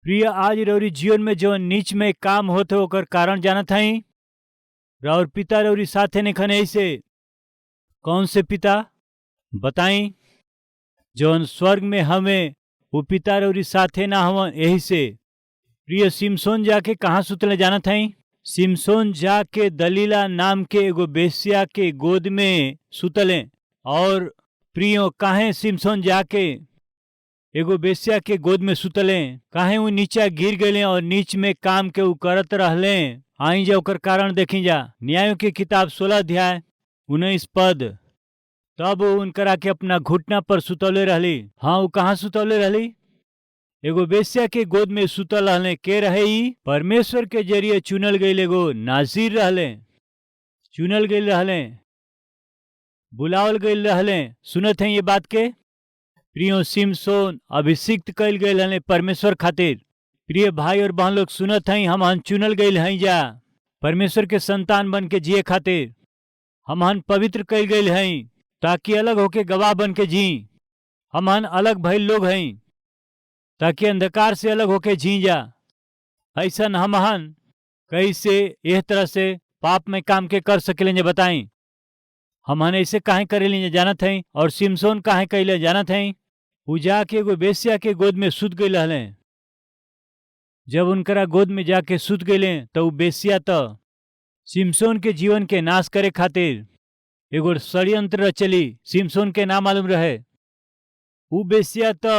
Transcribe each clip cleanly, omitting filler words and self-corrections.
प्रिय आज रउरी जीवन में जवन नीच में काम होत हो ओकर कारण जानत हई। राउर पिता रउरी साथे निखन ऐसे कौन से पिता बताई। जवन स्वर्ग में हमें वो पिता रउरी साथे ना हवन यही से। प्रिय सिमसोन जाके कहाँ सुतले जानत हई। सिमसोन जाके दलीला नाम के एगो बेश्या के गोद में सुतले। और प्रियो काहे सिमसोन जाके एगो बेश्या के गोद में सुतले, काहे वो नीचा गिर गए और नीच में काम के ऊ करत रहले। आई जा ओकर कारण देखी जा। न्यायों की किताब 16 अध्याय 19 पद। तब वो उनकरा के अपना घुटना पर सुतौले रहली। हाँ, वो कहाँ सुतौले रहली? एगो बेश्या के गोद में सुतल रहले। के रहे ई? परमेश्वर के जरिए चुनल गई एगो नाजीर रहले, चुनल गई रहले, बुलावल गई रहले। सुनत हैं ये बात के? प्रियो सिमसोन अभिषिक्त कल गए रहले परमेश्वर खातिर। प्रिय भाई और बहन लोग सुनत हई, हम चुनल गई हई जा परमेश्वर के संतान बन के जिए खातिर। हम पवित्र कल गई हई ताकि अलग होके गवाह बन के जी। हम अलग भइल लोग हई ताकि अंधकार से अलग होके जी जा। ऐसन हम कैसे इस तरह से पाप में काम के कर सकेलें जे बताई। हम ऐसे काहे करेली जानत हई। और सिमसोन काहे कैले जानत हई। उ जाके एगो बेश्या के गोद में सुत गई रहले। जब उनकरा गोद में जाके सुत गए तो उ बेश्या तो सिमसोन के जीवन के नाश करे खातिर एगो षड्यंत्र रचली। सिमसोन के ना मालूम रहे। उ बेश्या तो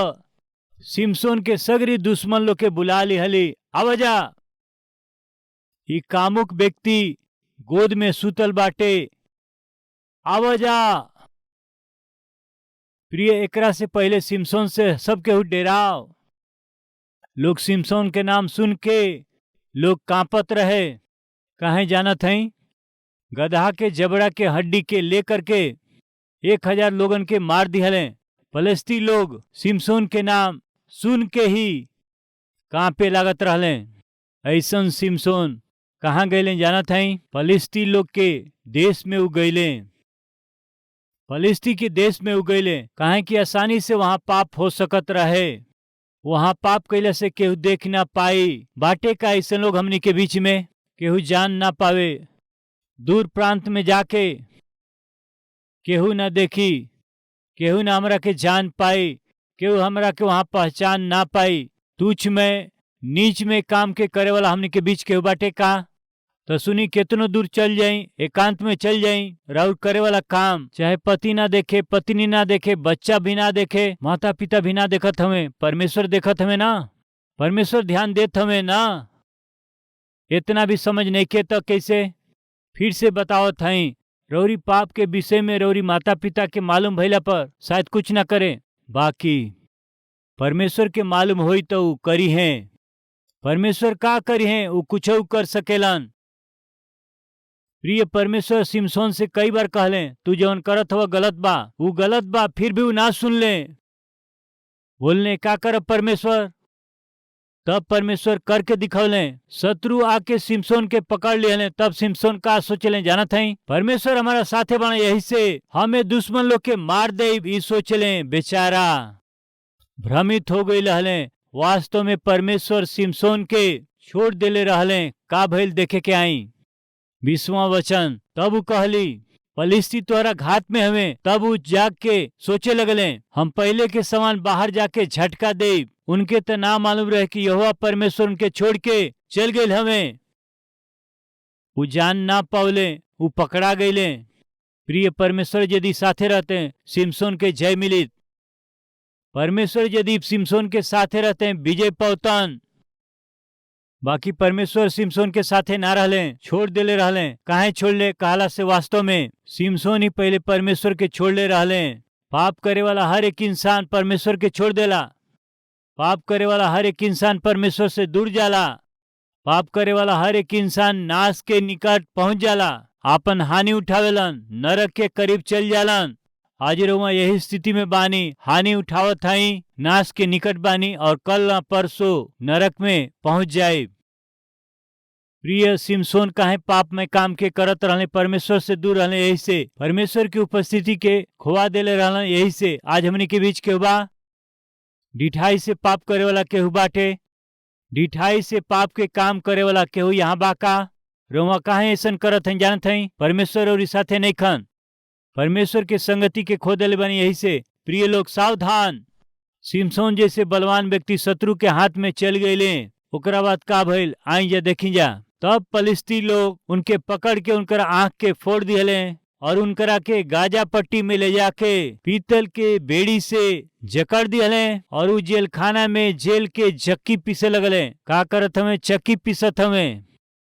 सिमसोन के सगरी दुश्मन लोग के बुला लिहली। आवाजा, ई कामुक व्यक्ति गोद में सुतल बाटे, आवाजा। प्रिय एकरा से पहले सिमसोन से सब केहू डेराव। लोग सिमसोन के नाम सुन के लोग कांपत रहे। काहे जानत हई? गधा के जबड़ा के हड्डी के लेकर के 1000 लोगन के मार दिहले। फलस्ती लोग सिमसोन के नाम सुन के ही कांपे लागत रहले। ऐसन सिमसोन कहाँ गए जानत हई? फलिस्ती लोग के देश में उगैले। फलिस्ती के देश में उगैले काहे कि आसानी से वहां पाप हो सकत रहे। वहां पाप कैले से केहू देख ना पाई। बाटे का ऐसे लोग हमनी के बीच में केहू जान ना पावे। दूर प्रांत में जाके केहू ना देखी, केहू ना हमरा के जान पाई, केहू हमरा के वहां पहचान ना पाई। तुच्छ में नीच में काम के करे वाला हमनी के बीच केहू बाटे का? तो सुनी, कितनो दूर चल जाई, एकांत में चल जाई, राउर करे वाला काम चाहे पति ना देखे, पत्नी ना देखे, बच्चा भी ना देखे, माता पिता भी ना देखत हमें, परमेश्वर देखत हमें ना। परमेश्वर ध्यान देत हमें ना। इतना भी समझ नहीं के तो कैसे? फिर से बतावत हई, रौरी पाप के विषय में रौरी माता पिता के मालूम भइला पर शायद कुछ ना करे, बाकी परमेश्वर के मालूम होई तो ऊ करी हैं। परमेश्वर का करी हैं? ऊ कुछ कर सकेलन। प्रिय परमेश्वर सिमसोन से कई बार कहले, तू जवन करत हुआ गलत बा, वो गलत बा, फिर भी वो ना सुन ले। बोलने का करब परमेश्वर? तब परमेश्वर करके दिखौले। शत्रु आके सिमसोन के पकड़ लिए। तब सिमसोन का सोचले जानत हई? परमेश्वर हमारा साथे बना, यही से हमें दुश्मन लोग के मार दे। ई सोचले। बेचारा भ्रमित हो गई रहले। वास्तव में परमेश्वर सिमसोन के छोड़ देले रहले। का भइल देखे के आई 20वां वचन। तब उ कहली, फलिस्ती तोहरा घात में हमें। तब उ जाग के सोचे लगले, हम पहले के समान बाहर जाके झटका दे। उनके तो ना मालूम रहे कि यहोवा परमेश्वर उनके छोड़ के चल गए हमें। उ जान ना पावले, उ पकड़ा गईले। प्रिय परमेश्वर यदि साथे रहते सिमसोन के जय मिलित। परमेश्वर यदि सिमसोन के साथे रहते विजय पौतन। बाकी परमेश्वर सिमसोन के साथे ना रहले, छोड़ देले रहले। काहे छोड़ले? कहला से वास्तव में सिमसोन ही पहले परमेश्वर के छोड़ले रहले। पाप करे वाला हर एक इंसान परमेश्वर के छोड़ देला। पाप करे वाला हर एक इंसान परमेश्वर से दूर जाला। पाप करे वाला हर एक इंसान नाश के निकट पहुंच जाला। आपन हानि उठावेलन, नरक के करीब चल जालन। आज रउआ यही स्थिति में बानी, हानि उठावत हई, नाश के निकट बानी और कल ना परसों नरक में पहुंच जाए। प्रिय सिमसोन काहे पाप में काम के करत रहले, परमेश्वर से दूर रहले, यही से परमेश्वर की उपस्थिति के खोवा देले रहले। यही से आज हमनी के बीच केहू बा ढिठाई से पाप करे वाला केहू बाटे? ढिठाई से पाप के काम करे वाला केहू यहाँ बाका? रोमा काहे ऐसन करत हैं जानत हैं? परमेश्वर और साथे नहीं खन। परमेश्वर के संगति के खो देले बनी। यही से प्रिय लोग सावधान। सिमसोन जैसे बलवान व्यक्ति शत्रु के हाथ में चल गए। ओकरा बाद का भइल आई जा देखी जा। तब फलिस्ती लोग उनके पकड़ के उनकर आंख के फोड़ दिहले और उनकरा के गाजा पट्टी में ले जाके पीतल के बेड़ी से जकड़ दिहले और उ जेल खाना में जेल के चक्की पीसे लगले। का करत हमें? चक्की पीसत हमें।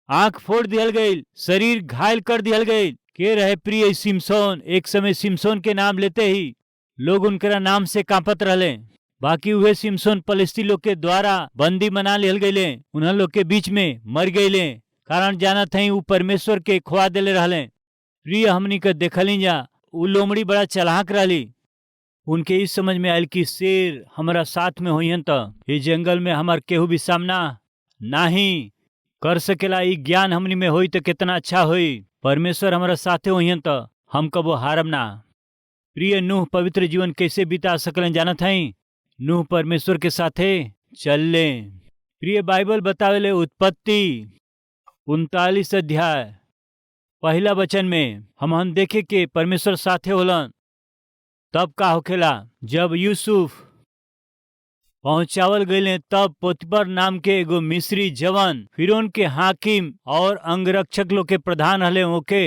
आंख फोड़ दिहल गई, शरीर घायल कर दिहल गई। के रहे प्रिय सिमसोन। एक समय सिमसोन के नाम लेते ही लोग उनकरा नाम से कांपत रहले। बाकी हुए सिमसोन फलिस्ती लोग के द्वारा बंदी बना लिहल गईले। उन्हन लोग के बीच में मर गईले। कारण जानत हई उ परमेश्वर के खोआ देले रहले। प्रिय हमनी के देखली जा उ लोमड़ी बड़ा चलाक रहली। उनके इस समझ में आयल कि शेर हमारा साथ में होइहन त ये जंगल में हमार केहू भी सामना नहीं कर सकेला। ई ज्ञान हमनी में होई तो कितना अच्छा होई। परमेश्वर हमारा साथे होइहन त हम कबो हारम ना। प्रिय नूह पवित्र जीवन कैसे बिता सकलन जानत हई? नूह परमेश्वर के साथे चल ले। प्रिय बाइबल बतावेले उत्पत्ति 39 अध्याय पहला वचन में हम देखे के परमेश्वर साथे होलन। तब का होखेला? जब यूसुफ पहुंचावल गईले तब पोतीफर नाम के एगो मिस्री जवान फिरौन के हाकिम और अंगरक्षक लोग के प्रधान हले ओके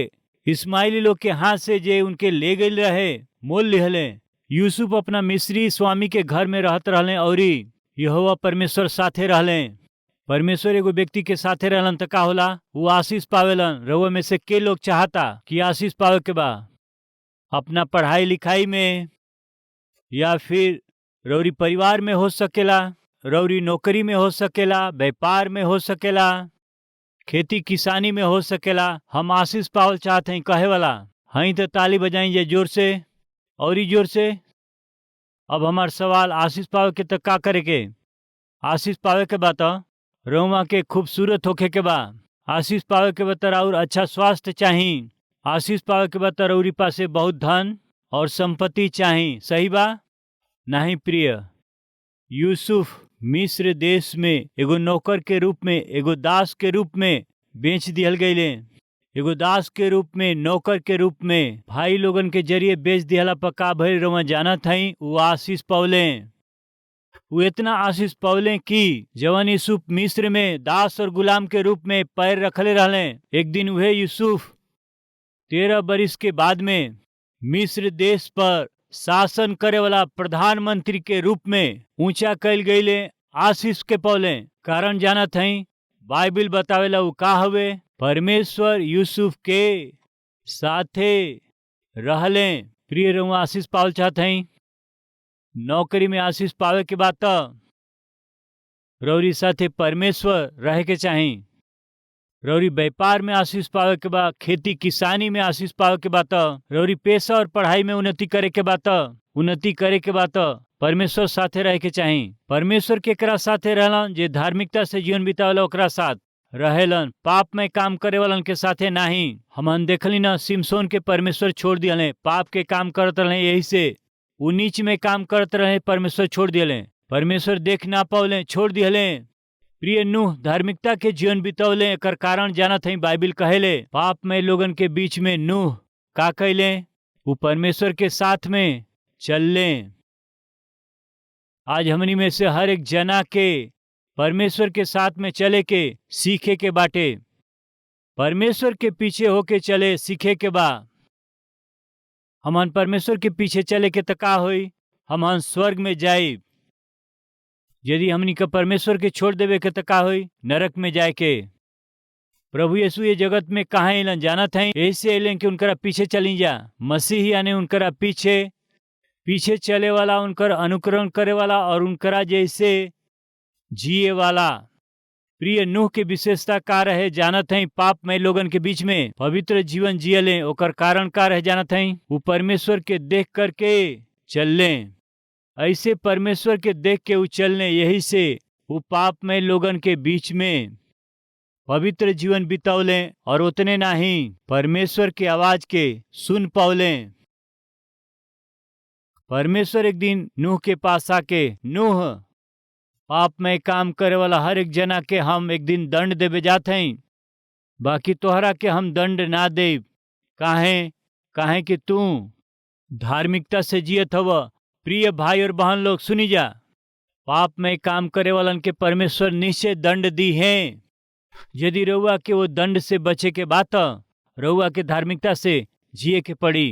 इस्माइली लोग के हाथ से जे उनके ले गईल रहे मोल लिहले। यूसुफ अपना मिस्री स्वामी के घर में रहत रहले और यहोवा परमेश्वर साथे रहले। परमेश्वर एगो व्यक्ति के साथे रहलन त का होला? वो आशीष पावेलन। रउआ में से के लोग चाहता कि आशीष पावे के बा? अपना पढ़ाई लिखाई में, या फिर रउरी परिवार में हो सकेला, रउरी नौकरी में हो सकेला, व्यापार में हो सकेला, खेती किसानी में हो सकेला। हम आशीष पावल चाहते हैं कहे वाला हई तो ताली बजाई जे जोर से और ही जोर से। अब हमार सवाल, आशीष पावे के तो का करे के? आशीष पावे के बात रोमा के खूबसूरत होखे के बा। आशीष पावे के बता और अच्छा स्वास्थ्य चाहिए। आशीष पावे के बता रउरी पासे बहुत धन और संपत्ति चाहिए। सही बा नहीं प्रिय? यूसुफ मिस्र देश में एगो नौकर के रूप में, एगो दास के रूप में बेच दिहल गईले। एगो दास के रूप में, नौकर के रूप में भाई लोगन के जरिए बेच दिहला पर का भइल रउआ जानत हई? वो आशीष पौले। वो इतना आशीष पौले कि जवन यूसुफ मिस्र में दास और गुलाम के रूप में पैर रखले रहले, एक दिन वह यूसुफ 13 बरिस के बाद में मिस्र देश पर शासन करे वाला प्रधानमंत्री के रूप में ऊंचा कैल गईले। आशीष के पौले। कारण जानत हई? बाइबिल बतावेला उ का हवे? परमेश्वर यूसुफ के साथे रहले। प्रिय रउआ आशीष पावल चाहत हई? नौकरी में आशीष पावे के बाद रउरी साथे परमेश्वर रहे के चाही। रउरी व्यापार में आशीष पावे के बाद, खेती किसानी में आशीष पावे के बाद, रउरी पेशा और पढ़ाई में उन्नति करे के बाद, परमेश्वर साथे रहे के चाही। परमेश्वर केकरा साथे रहलन? जे धार्मिकता से जीवन बितावला ओकरा साथ रहेलन। पाप में काम करे वालन के साथे नहीं। हम देखली ना सिमसोन के परमेश्वर छोड़ दियले। पाप के काम करत रहे, यही से वो नीच में काम करत रहे, परमेश्वर छोड़ दियले। परमेश्वर देख ना पावले, छोड़ दियले। प्रिय नूह धार्मिकता के जीवन बितौले। एकर कारण जानत हई? बाइबिल कहेले पाप में लोगन के बीच में नूह का कैले? वो परमेश्वर के साथ में चलले। आज हमनी में से हर एक जना के परमेश्वर के साथ में चले के सीखे के बाटे। परमेश्वर के पीछे होके चले सीखे के बा। हमन परमेश्वर के पीछे चले के तका होई? हमन स्वर्ग में जाई। यदि हमनी का परमेश्वर के छोड़ देवे के तका होई? नरक में जाए के। प्रभु यीशु ये जगत में कहाँ एलन जानत हई? ऐसे एलन कि उनकरा पीछे चली जा। मसीह यानी उनकरा पीछे चले वाला, उनकर अनुकरण करे वाला और उनकरा जैसे जिए वाला। प्रिय नूह के विशेषता का रहे जानत हई? पाप में लोगन के बीच में पवित्र जीवन जियले। ओकर कारण का रहे जानत हई? वो परमेश्वर के देख करके चलले। ऐसे परमेश्वर के देख के वो चलने, यही से वो पाप में लोगन के बीच में पवित्र जीवन बितौले। और उतने नहीं, परमेश्वर की आवाज के सुन पावले। परमेश्वर एक दिन नूह के पास आके, नूह पाप में काम करे वाला हर एक जना के हम एक दिन दंड देवे जात हई, बाकी तोहरा के हम दंड ना देब। काहे कि तू धार्मिकता से जियत हव। प्रिय भाई और बहन लोग सुनी जा, पाप में काम करे वालन के परमेश्वर निश्चय दंड दी है। यदि रउआ के वो दंड से बचे के बात रउआ के धार्मिकता से जिए के पड़ी।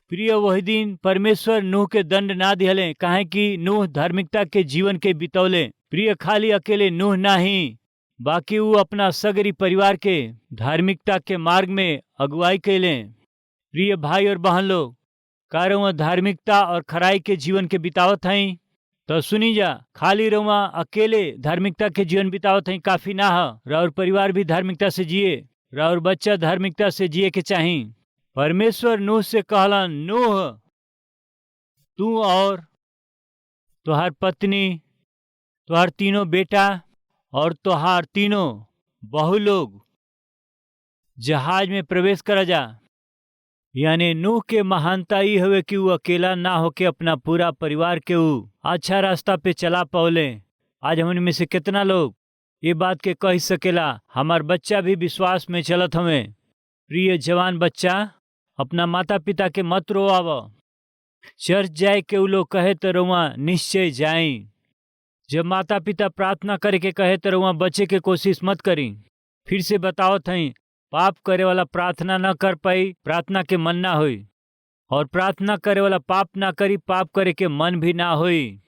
प्रिय वही दिन परमेश्वर नूह के दंड ना दिहले, काहे कि नूह धार्मिकता के जीवन के बितौले। प्रिय खाली अकेले नूह नहीं, बाकी वो अपना सगरी परिवार के धार्मिकता के मार्ग में अगुवाई कैले। प्रिय भाई और बहन लोग, का रउआ धार्मिकता और खराई के जीवन के बितावत हई? तो सुनी जा, खाली रउआ अकेले धार्मिकता के जीवन बितावत हई काफी ना ह। राउर परिवार भी धार्मिकता से जिए, राउर बच्चा धार्मिकता से जिए के चाही। परमेश्वर नूह से कहलन, नूह तू और तुहार पत्नी, तुहार तीनों बेटा और तुहार तीनों बहु लोग जहाज में प्रवेश कर जा। यानी नूह के महानता ही हवे कि वो अकेला ना होके अपना पूरा परिवार के वो अच्छा रास्ता पे चला पौले। आज हमन में से कितना लोग ये बात के कह सकेला, हमार बच्चा भी विश्वास में चलत हमें। प्रिय जवान बच्चा, अपना माता पिता के मत रोआव। चर्च जाए के उ लोग कहे तो रउआ निश्चय जाई। जब माता पिता प्रार्थना करे के कहे तो रउआ बचे के कोशिश मत करी। फिर से बतावत हई, पाप करे वाला प्रार्थना न कर पाई, प्रार्थना के मन ना होई। और प्रार्थना करे वाला पाप ना करी, पाप करे के मन भी ना होई।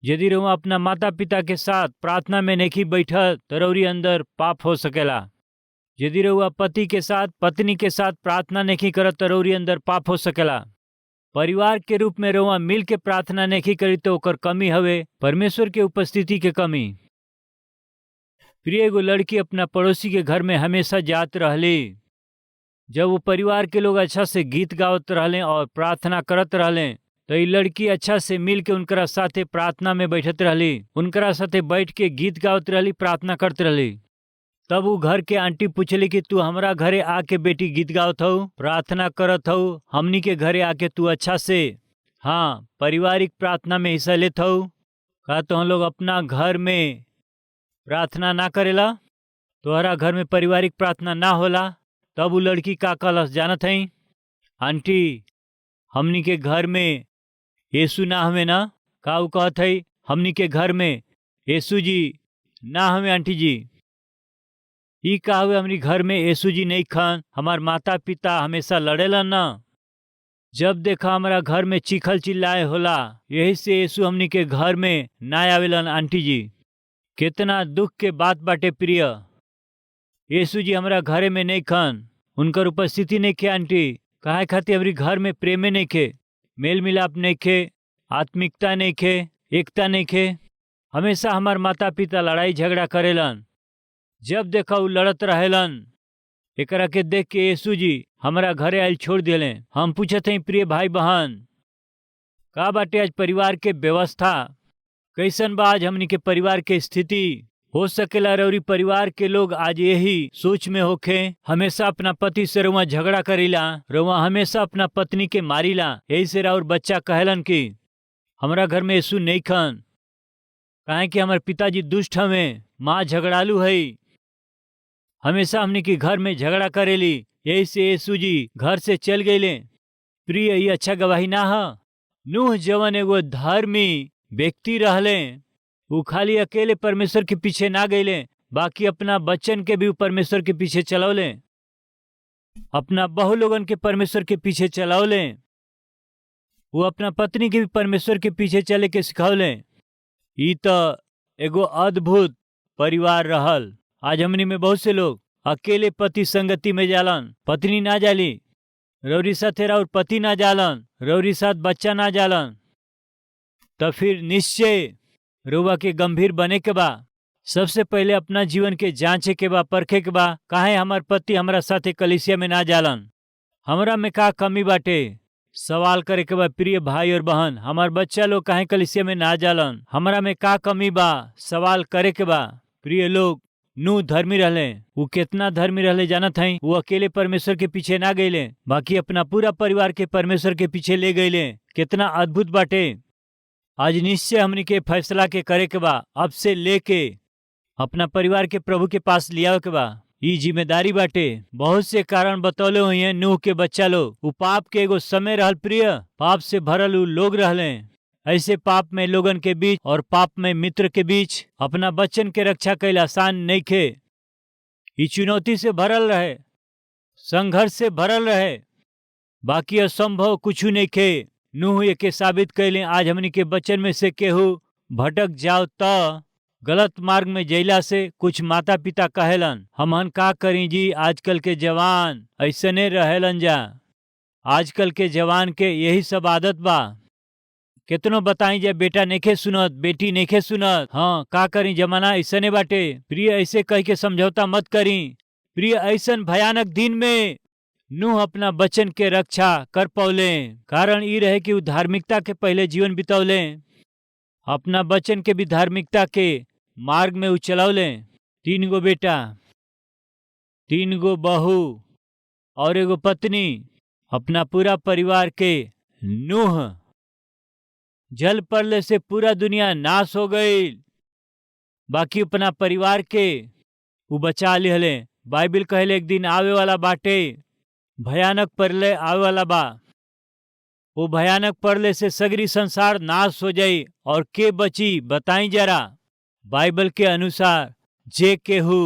यदि रउआ अपना माता पिता के साथ प्रार्थना में नहीं बैठत तो रउरी अंदर पाप हो सकेला। यदि रउआ पति के साथ पत्नी के साथ प्रार्थना नहीं करत तो रउरी अंदर पाप हो सकेला। परिवार के रूप में रउआ मिल के प्रार्थना नहीं करी तो ओकर कमी हवे, परमेश्वर के उपस्थिति के कमी। प्रिय एगो लड़की अपना पड़ोसी के घर में हमेशा जात रहली। जब वो परिवार के लोग अच्छा से गीत गावत रहले और प्रार्थना करत रहले तो ये लड़की अच्छा से मिल के उनकरा साथे प्रार्थना में बैठत रहली, उनकरा साथे बैठ के गीत गावत रहली, प्रार्थना करत रहली। तब वो घर के आंटी पूछली कि तू हमरा घरे आके बेटी गीत गावत हऊ, प्रार्थना करत हऊ, हमनी के घरे आके तू अच्छा से पारिवारिक प्रार्थना में हिस्सा लेत हऊ, का तो हम लोग अपना घर में प्रार्थना ना करेला? तोहरा घर में पारिवारिक प्रार्थना ना होला? तब वो लड़की का कहलस जानत हई, आंटी हमनी के घर में यीशु ना हमें ना? का वो कहत हई हमनी के घर में यीशु जी ना हमें? आंटी जी ई का हुए हमनी घर में यीशु जी नहीं खान? हमार माता पिता हमेशा लड़ेला ना, जब देखा हमारा घर में चीखल चिल्लाए होला, यही से यीशु हमनी के घर में ना आवेलन। आंटी जी कितना दुख के बात बाटे प्रिय, यीशु जी हमारा घरे में नहीं खान, उनकर उपस्थिति नहीं खे। आंटी काहे खातिर हमारी घर में प्रेमे नहीं खे, मेल मिलाप नहीं खे, आत्मिकता नहीं खे, एकता नहीं खे। हमेशा हमार माता पिता लड़ाई झगड़ा करेलन, जब देखा वो लड़त रहेलन। एकरा के देख के यीशु जी हमारा घरे आयल छोड़ दिले। हम पूछत हई प्रिय भाई बहन, का बाटे आज परिवार के व्यवस्था कैसन बा? आज हमनी के परिवार के स्थिति हो सकेला रउरी परिवार के लोग आज यही सोच में होखे, हमेशा अपना पति से रउआ झगड़ा करीला, रउआ हमेशा अपना पत्नी के मारीला। यही से राउर बच्चा कहलन कि हमारा घर में यीशु नहीं खन, काहे कि हमारे पिताजी दुष्ट हमें, माँ झगड़ालू है, हमेशा हमने के घर में झगड़ा करेली। यही से यीशु जी घर से चल गए। प्रिय ये अच्छा गवाही ना है? नूह जवन एगो धर्मी व्यक्ति रहले, वो खाली अकेले परमेश्वर के पीछे ना गईले, बाकी अपना बच्चन के भी परमेश्वर के पीछे चलौले, अपना बहु लोगन के परमेश्वर के पीछे चलौले, वो अपना पत्नी के भी परमेश्वर के पीछे चले के सिखौले। ई तो एगो अद्भुत परिवार रहल। आज हमनी में बहुत से लोग अकेले पति संगति में जालन, पत्नी ना जाली, रौरी साथे राउर पति ना जालन, रौरी साथ बच्चा ना जालन। तो फिर निश्चय रुआ के गंभीर बने के बा, सबसे पहले अपना जीवन के जांचे के बा, परखे के बा, काहे हमार पति हमरा साथे कलीसिया में ना जालन, हमरा में का कमी बाटे, सवाल करे के बा। प्रिय भाई और बहन, हमार बच्चा लोग काहे कलीसिया में ना जालन, हमरा में का कमी बा, सवाल करे के बा। प्रिय लोग, नूह धर्मी रहले, वो कितना धर्मी रहले जानत हई? वो अकेले परमेश्वर के पीछे ना गईले, बाकी अपना पूरा परिवार के परमेश्वर के पीछे ले गईले। कितना अद्भुत बाटे। आज निश्चय हमनी के फैसला के करे के बा, अब से लेके अपना परिवार के प्रभु के पास लियावे के बा। ई जिम्मेदारी बाटे। बहुत से कारण बतौले हुई हैं नूह के बच्चा लोग। उ पाप के एगो समय रहल प्रिय, पाप से भरल उ लोग रहले। ऐसे पाप में लोगन के बीच और पाप में मित्र के बीच अपना बच्चन के रक्षा कैल आसान नहीं खे। ई चुनौती से भरल रहे, संघर्ष से भरल रहे, बाकी असंभव कुछ नहीं खे। नूह ये के साबित कैले। आज हमनी के बच्चन में से केहू भटक जाओ त गलत मार्ग में जैला से कुछ माता पिता कहेलन हमहन का करी जी, आजकल के जवान ऐसने रहेलन जा। आजकल के जवान के यही सब आदत बा। कितनो बताई जा बेटा नेखे सुनत, बेटी नेखे सुनत। हाँ का करी, जमाना ऐसने बाटे। प्रिय ऐसे कह के समझौता मत करी। प्रिय ऐसन भयानक दिन में नूह अपना बच्चन के रक्षा कर पौले। कारण ई रहे कि उ धार्मिकता के पहले जीवन बितौले, अपना बच्चन के भी धार्मिकता के मार्ग में उ चलौले। 3 गो बेटा, 3 गो बहू और एगो पत्नी, अपना पूरा परिवार के। नूह जल पड़ले से पूरा दुनिया नाश हो गई, बाकी अपना परिवार के उ बचा लिहले। बाइबिल कहले एक दिन आवे वाला बाटे, भयानक प्रलय आवे वाला बा। वो भयानक प्रलय से सगरी संसार नाश हो जाई और के बची बताई जरा। बाइबल के अनुसार जे केहू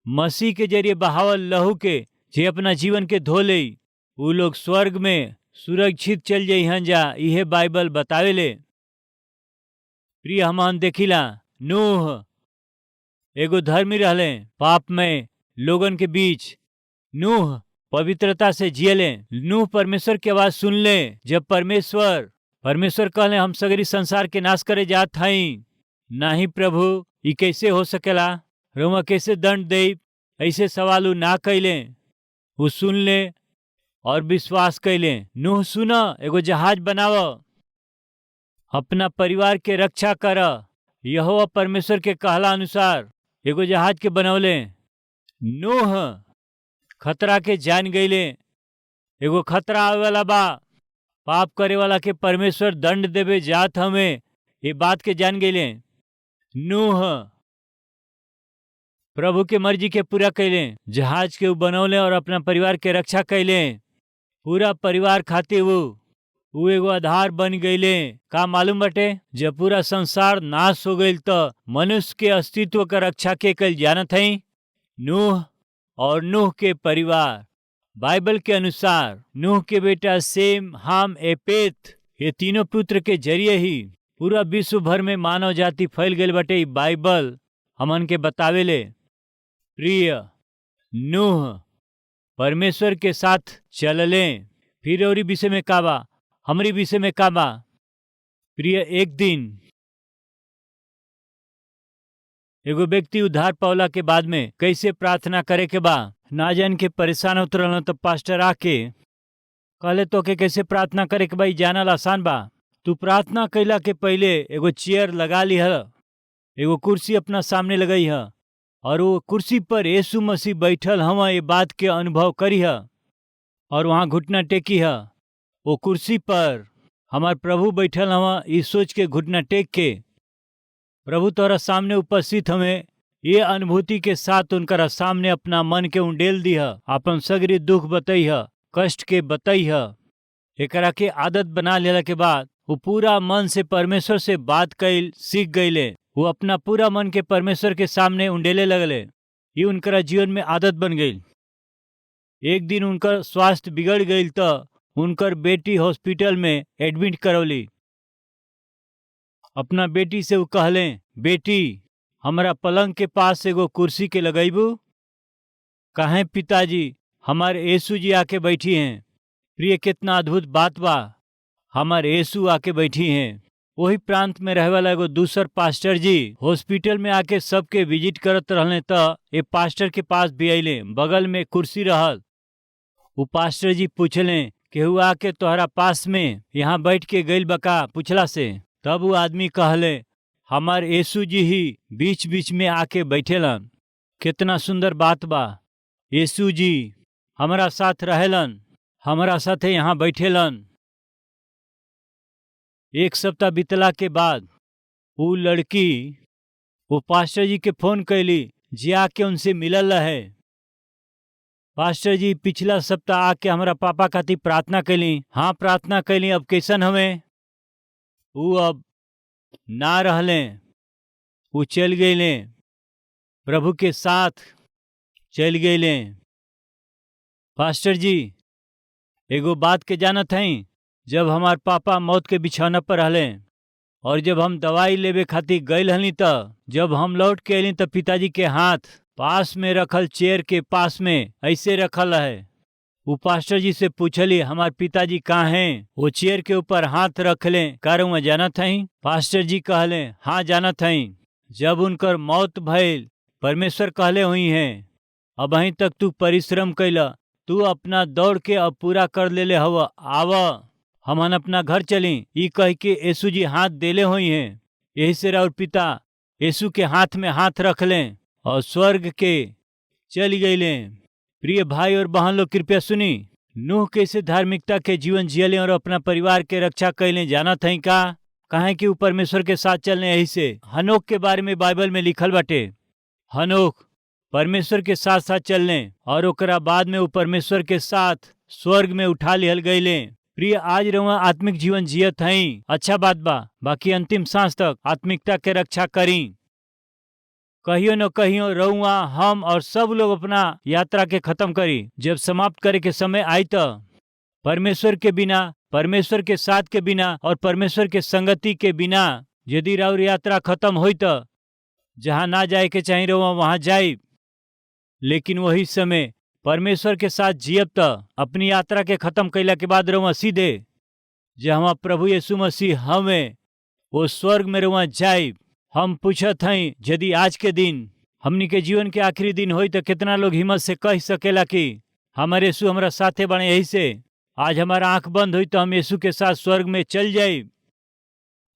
मसीह के जरिए बहावल लहू के जे अपना जीवन के धो ले, उ लोग स्वर्ग में सुरक्षित चल जाई हन जा। इहे बाइबल बतावेले। प्रिय हमन देखिला नूह एगो धर्मी रहले, पाप में लोगन के बीच नूह पवित्रता से जियले। नूह परमेश्वर की आवाज सुन ले। जब परमेश्वर कहले हम सगरी संसार के नाश करे जात हई, नाही प्रभु ई कैसे हो सकेला, रउआ कैसे दंड दे, ऐसे सवाल उ ना कैले। उ सुन ले और विश्वास कैले। नूह सुना, एगो जहाज बनाव, अपना परिवार के रक्षा कर। यहोवा परमेश्वर के कहला अनुसार एगो जहाज के बनौले। नूह खतरा के जान गईले। एगो खतरा आवे वाला बा, पाप करे वाला के परमेश्वर दंड देवे जात हमें, ये बात के जान गईले। नूह प्रभु के मर्जी के पूरा कैले, जहाज के उ बनौले और अपना परिवार के रक्षा कैले। पूरा परिवार खातिर उ एगो आधार बन गईले। का मालूम बटे, जब पूरा संसार नाश हो गईल तो मनुष्य के अस्तित्व का रक्षा के कल जानत हई नूह और नूह के परिवार। बाइबल के अनुसार नूह के बेटा सेम, हाम, एपेत, ये तीनों पुत्र के जरिए ही पूरा विश्व भर में मानव जाति फैल गई बटे। बाइबल हमन के बतावेले। प्रिय नूह परमेश्वर के साथ चलले। फिर और विषय में काबा, हमारी विषय में काबा। प्रिय एक दिन एगो व्यक्ति उद्धार पावला के बाद में कैसे प्रार्थना करे के बा ना जान के परेशान होत रहल। तो पास्टर आके कहले तो के कैसे प्रार्थना करे के बा ई जानल आसान बा। तू प्रार्थना कैला के पहले एगो चेयर लगा ली है, एगो कुर्सी अपना सामने लगई है और वो कुर्सी पर यीशु मसीह बैठल हवा ये बात के अनुभव करी है और वहाँ घुटना टेकी है। वो कुर्सी पर हमार प्रभु बैठल हवा, ये सोच के घुटना टेक के प्रभु तोरा सामने उपस्थित हमें ये अनुभूति के साथ उनका सामने अपना मन के उंडेल दी है, अपन सगरी दुख बतई है, कष्ट के बतई है। एकरा के आदत बना लेला के बाद वो पूरा मन से परमेश्वर से बात कैल सीख गईले। वो अपना पूरा मन के परमेश्वर के सामने उंडेले लगले। ये उनका जीवन में आदत बन गई। एक दिन उनका स्वास्थ्य बिगड़ गई तो उनकर बेटी हॉस्पिटल में एडमिट करौली। अपना बेटी से वो कहले, बेटी हमारा पलंग के पास एगो कुर्सी के लगैबू। कहें पिताजी हमारे यीशु जी आके बैठी हैं। प्रिय कितना अद्भुत बात बा, हमारे यीशु आके बैठी हैं। वही प्रांत में रहे वाला एगो दूसर पास्टर जी हॉस्पिटल में आके सबके विजिट करत रहले। तो ये पास्टर के पास भी अइले, बगल में कुर्सी रहल। वो पास्टर जी पूछले केहू आके तोहरा पास में यहाँ बैठ के गइल बका पूछला से, तब वो आदमी कहले हमार यीशु जी ही बीच बीच में आके बैठेलन। कितना सुंदर बात बा, यीशु जी हमारा साथ रहेलन, हमारा साथे यहाँ बैठेलन। एक सप्ताह बीतला के बाद वो लड़की वो पास्टर जी के फोन कैली जी आके उनसे मिलल है। पास्टर जी पिछला सप्ताह आके हमारा पापा खातिर प्रार्थना कैली। हाँ प्रार्थना कैली, अब कैसन हमें? वो अब ना रहले, वो चल गए, प्रभु के साथ चल गए। पास्टर जी एगो बात के जानत हई, जब हमार पापा मौत के बिछौना पर रहले और जब हम दवाई लेवे खातिर गए हली त जब हम लौट के अली त पिताजी के हाथ पास में रखल चेयर के पास में ऐसे रखल है। वो पास्टर जी से पूछली हमार पिताजी कहाँ हैं? वो चेयर के ऊपर हाथ रखले, कारुआ जानत हई? पास्टर जी कहले हाँ जानत हई। जब उनकर मौत भइल परमेश्वर कहले हुई हैं अब अहीं तक तू परिश्रम कैला, तू अपना दौड़ के अब पूरा कर लेले हव, आव हमन अपना घर चली। ई कह के यीशु जी हाथ देले हुई हैं। यही से राउर पिता यीशु के हाथ में हाथ रख लें और स्वर्ग के चल गईले। प्रिय भाई और बहन लोग कृपया सुनी, नूह कैसे धार्मिकता के जीवन जियले और अपना परिवार के रक्षा कैले जानत हई का? काहे कि ऊ परमेश्वर के साथ चलने। यही से हनोक के बारे में बाइबल में लिखल बाटे, हनोक परमेश्वर के साथ साथ चलने और ओकरा बाद में वो परमेश्वर के साथ स्वर्ग में उठा लिहल गईले। प्रिय आज रहुआ आत्मिक जीवन जियत हई, अच्छा बात बा, बाकी अंतिम सांस तक आत्मिकता के रक्षा करी। कहियो न कहियो रहुआ हम और सब लोग अपना यात्रा के खत्म करी। जब समाप्त करे के समय आई तो परमेश्वर के बिना, परमेश्वर के साथ के बिना और परमेश्वर के संगति के बिना यदि राउर यात्रा खत्म हुई तो जहाँ ना जाए के चाहिए रहुआ वहां जाए, लेकिन वही समय परमेश्वर के साथ जियब तो अपनी यात्रा के खत्म कैला के बाद रहुआ सीधे जहाँ प्रभु यीशु मसीह हमें वो स्वर्ग में रहुआ जाए। हम पूछत हई यदि आज के दिन हमनी के जीवन के आखिरी दिन होई तो कितना लोग हिम्मत से कह सकेला कि हमारे यीशु हमारा साथे बने। यही से आज हमारा आंख बंद हुई तो हम यीशु के साथ स्वर्ग में चल जाए।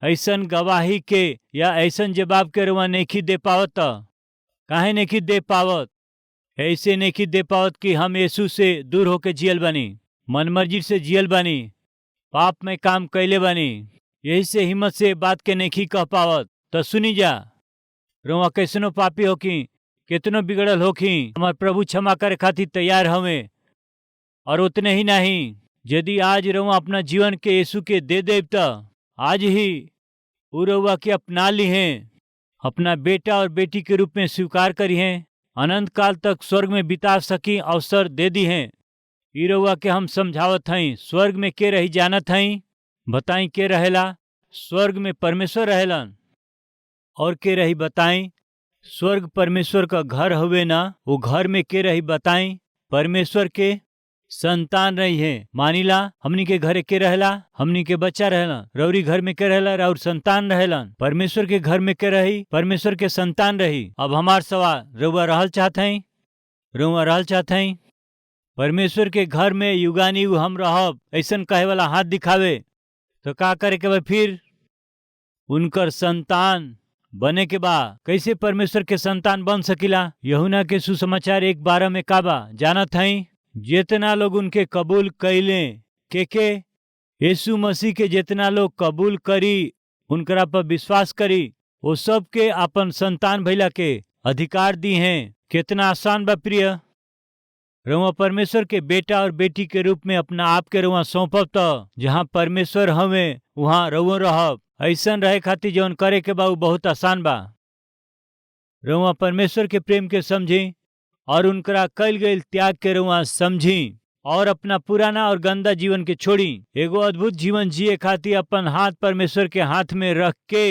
ऐसन गवाही के या ऐसन जवाब के रहुआ नहीं दे पावत, काहे नहीं दे पावत? ऐसे नहीं दे पावत कि हम यीशु से दूर होके जियल बानी, मनमर्जी से जियल बानी, पाप में काम कैले बानी। यही से हिम्मत से बात के नहीं कह पावत। तो सुनी जा, रहुआ कैसनो पापी होकी, कितनो बिगड़ल होकी, हमार प्रभु क्षमा करे खातिर तैयार हमें। और उतने ही नहीं, यदि आज रहुआ अपना जीवन के यीशु के दे देव तो आज ही वो रहुआ के अपना ली हैं, अपना बेटा और बेटी के रूप में स्वीकार करी हैं, अनंत काल तक स्वर्ग में बिता सकी अवसर दे दी हैं। ई रहुआ के हम समझावत हई। स्वर्ग में के रही जानत हई? बताई के रहेला? स्वर्ग में परमेश्वर रहेलन। और के रही बताई? स्वर्ग परमेश्वर का घर हुए ना, वो घर में के रही बताई? परमेश्वर के संतान रही है। मानिला हमनी के घरे के रहेला, हमनी के बच्चा रहेला। रौरी घर में के रहेला, राउर संतान रहेलन। परमेश्वर के घर में के रही, परमेश्वर के संतान रही। अब हमार सवाल, रउआ रहल चाहत हई? रउआ रहल चाहत हई? परमेश्वर के घर में युगानी हम रहब ऐसन कहे वाला हाथ दिखावे तो का करे के बा? फिर उनकर संतान बने के बा। कैसे परमेश्वर के संतान बन सकिला? यूहन्ना के सुसमाचार 1:12 में का बा जानत हई? जितना लोग उनके कबूल कैले, के यीशु मसीह के जितना लोग कबूल करी, उनकरा पर विश्वास करी, वो सब के अपन संतान भइला के अधिकार दी हैं। कितना आसान बा प्रिय। रउआ परमेश्वर के बेटा और बेटी के रूप में अपना आप के रउआ सौंपब तो जहाँ परमेश्वर हमें वहाँ रउआ रहब। ऐसन रहे खातिर जौन करे के बा बहुत आसान बा। रउआ परमेश्वर के प्रेम के समझी और उनकरा कल गईल त्याग के रउआ समझी और अपना पुराना और गंदा जीवन के छोड़ी एगो अद्भुत जीवन जिए खातिर अपन हाथ परमेश्वर के हाथ में रख के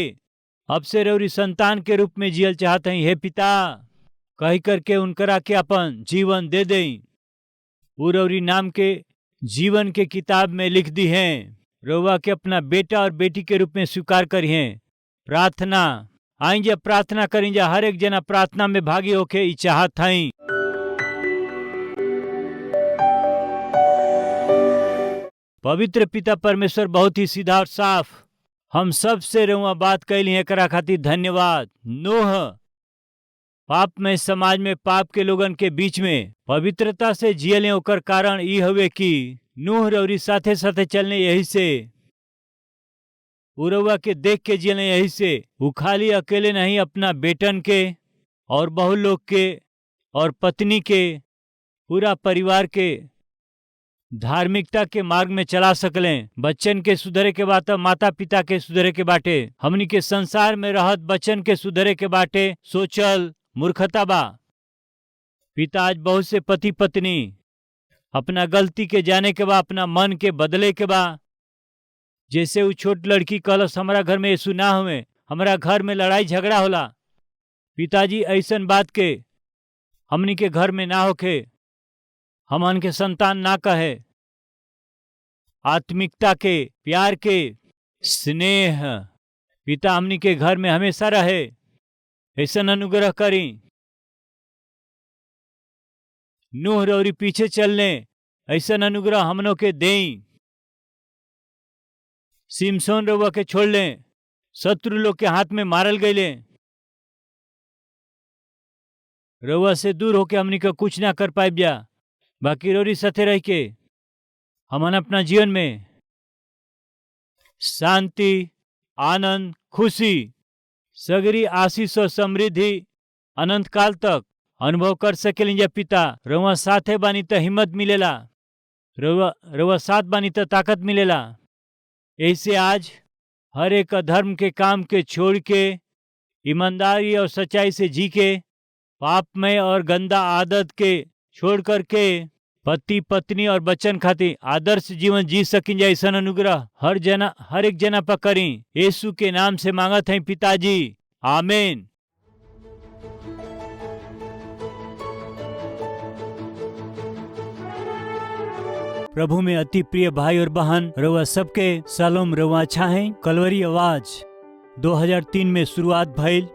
अब से रउरी संतान के रूप में जियल चाहत हई। हे पिता कही करके उनकरा के अपन जीवन दे दें। वो रउरी नाम के जीवन के किताब में लिख दी हैं। रउआ के अपना बेटा और बेटी के रूप में स्वीकार करी हैं। प्रार्थना आई जा, प्रार्थना करी जा। हर एक जना प्रार्थना में भागी होके ई चाहत हई। पवित्र पिता परमेश्वर बहुत ही सीधा और साफ हम सब से रउआ बात कैली है, करा खातिर धन्यवाद। नूह पाप में समाज में पाप के लोगन के बीच में पवित्रता से जियले, ओकर कारण ई हवे कि नूह रउरी साथे साथे चलने। यही से उ रउआ के देख के जियले यही से उ खाली अकेले नहीं अपना बेटन के और बहु लोग के और पत्नी के पूरा परिवार के धार्मिकता के मार्ग में चला सकलें। बच्चन के सुधरे के बात माता पिता के सुधरे के बाटे। हमनी के संसार में रहत बच्चन के सुधरे के बाटे सोचल मूर्खता बा। पिता आज बहुत से पति पत्नी अपना गलती के जाने के बा, अपना मन के बदले के बा। जैसे वो छोट लड़की कहलस हमारा घर में यीशु ना हुए, हमारा घर में लड़ाई झगड़ा होला। पिताजी ऐसन बात के हमनी के घर में ना होके, हमन के संतान ना कहे। आत्मिकता के, प्यार के, स्नेह पिता हमनी के घर में हमेशा रहे, ऐसन अनुग्रह करी। नूह रौरी पीछे चलने ऐसन अनुग्रह हमनों के देई। सिमसोन रउआ के छोड़ लें, शत्रु लोग के हाथ में मारल गईले। रउआ से दूर होके हमनी का कुछ ना कर पाए जा, बाकी रौरी साथे रह के हमन अपना जीवन में शांति, आनंद, खुशी, सगरी आशीष और समृद्धि अनंत काल तक अनुभव कर सकेली। जब पिता रउआ साथे बानी त हिम्मत मिलेला, रउआ साथ बानी त ताकत मिलेला। ऐसे आज हर एक अधर्म के काम के छोड़ के ईमानदारी और सच्चाई से जी के, पापमय और गंदा आदत के छोड़ करके पति पत्नी और बच्चन खातिर आदर्श जीवन जी सकिन जा। ऐसा अनुग्रह हर एक जना पर करी। यीशु के नाम से मांगत हैं पिताजी, आमीन। प्रभु में अति प्रिय भाई और बहन, रउआ सबके सलाम। रउआ अच्छा है। कलवरी आवाज 2003 में शुरुआत भइल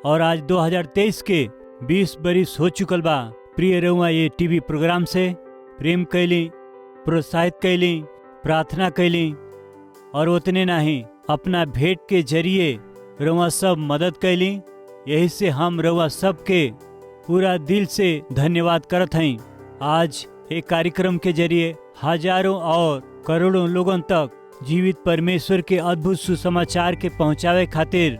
और आज 2023 के 20 बरिस हो चुकल बा। प्रिय रउआ ये टीवी प्रोग्राम से प्रेम कैली, प्रोत्साहित कैली, प्रार्थना कैली और उतने नहीं अपना भेंट के जरिए रउआ सब मदद कैली। यही से हम रउआ सबके पूरा दिल से धन्यवाद करत हैं। आज एक कार्यक्रम के जरिए हजारों और करोड़ों लोगों तक जीवित परमेश्वर के अद्भुत सुसमाचार के पहुंचावे खातिर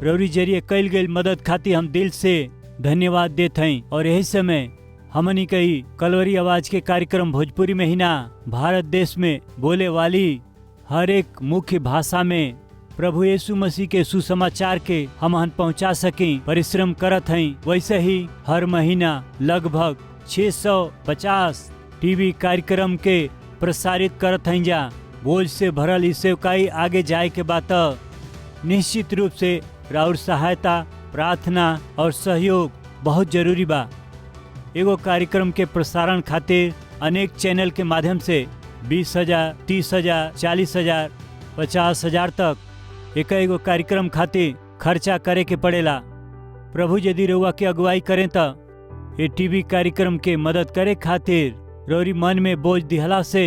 रौरी जरिए कैल गई मदद खातिर हम दिल से धन्यवाद देते हैं। और यही समय हमनी कही कलवरी आवाज के कार्यक्रम भोजपुरी में ही ना, भारत देश में बोले वाली हर एक मुख्य भाषा में प्रभु यीशु मसीह के सुसमाचार के हम पहुंचा सकें परिश्रम करत हैं। वैसे ही हर महीना लगभग 650 टीवी कार्यक्रम के प्रसारित करत हैं जा। बोझ से भरल इस सेवकाई आगे जाए के बात निश्चित रूप से राउर सहायता, प्रार्थना और सहयोग बहुत जरूरी बा। एगो कार्यक्रम के प्रसारण खातिर अनेक चैनल के माध्यम से 20,000, 30,000, 40,000, 50,000 तक एगो कार्यक्रम खातिर खर्चा करे के पड़ेला। प्रभु यदि रउआ के अगुवाई करें तो ये टीवी कार्यक्रम के मदद करे खातिर रौरी मन में बोझ दिहला से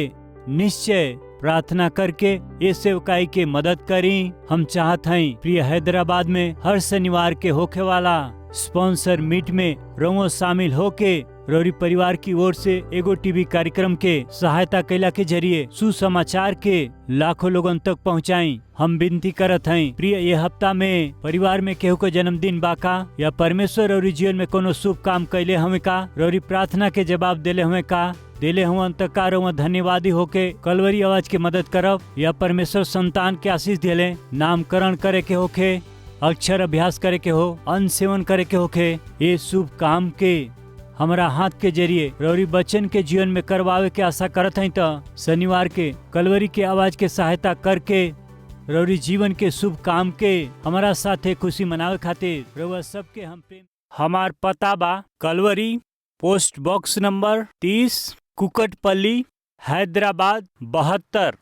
निश्चय प्रार्थना करके ये सेवकाई के मदद करी। हम चाहत हैं प्रिय हैदराबाद में हर शनिवार के होखे वाला स्पॉन्सर मीट में रउआ शामिल होके रौरी परिवार की ओर से एगो टीवी कार्यक्रम के सहायता कैला के जरिए सुसमाचार के लाखों लोगन तक पहुंचाई। हम विनती करत हैं प्रिय ये हफ्ता में परिवार में केहू को जन्मदिन बाका या परमेश्वर रौरी जीवन में कोनो शुभ काम कैले हमें का, रौरी प्रार्थना के जवाब देले हमें का, देले हुआ अंतकार धन्यवादी होके कलवरी आवाज के मदद करब या परमेश्वर संतान के आशीष देले, नामकरण करे के होके, अक्षर अभ्यास करे के हो, अन्न सेवन करे के होके, ये शुभ काम के हमारा हाथ के जरिए रौरी बच्चन के जीवन में करवावे के आशा करत हैं। तो शनिवार के कलवरी के आवाज के सहायता करके रौरी जीवन के शुभ काम के हमारा साथे खुशी मनावे खातिर रउआ सबके हम प्रेम। हमार पता बा Calvary, post box number 30, Kukatpally, Hyderabad 72।